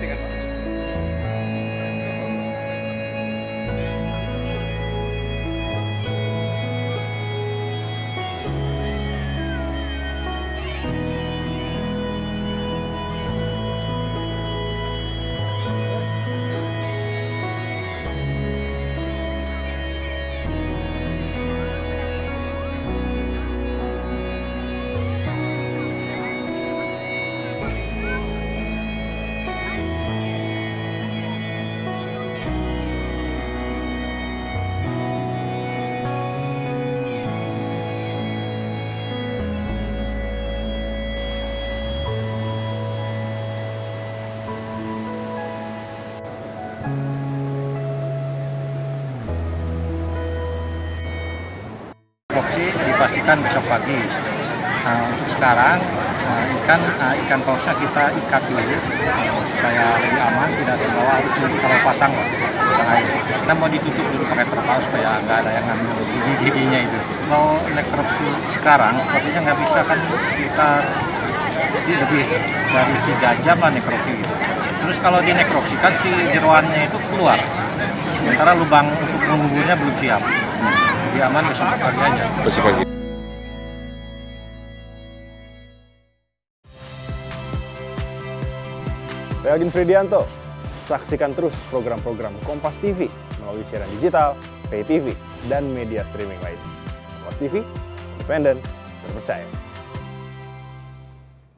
gede kan Pak? Opsi dipastikan besok pagi. Untuk sekarang ikan pausnya kita ikat dulu supaya lebih aman, tidak terbawa harus kalau pasang air. Kita mau ditutup dulu pakai terpal supaya nggak ada yang ngambil gigi-giginya itu. Mau nekropsi sekarang sepertinya nggak bisa, kan sekitar lebih dari 3 jam lah nekropsi gitu. Terus kalau dinekropsikan si jeroannya itu keluar, sementara lubang untuk menguburnya belum siap. Lebih aman besok pagi aja. Besok pagi. Saya Agin Fridianto. Saksikan terus program-program Kompas TV melalui siaran digital, pay TV, dan media streaming lain. Kompas TV, independen, terpercaya.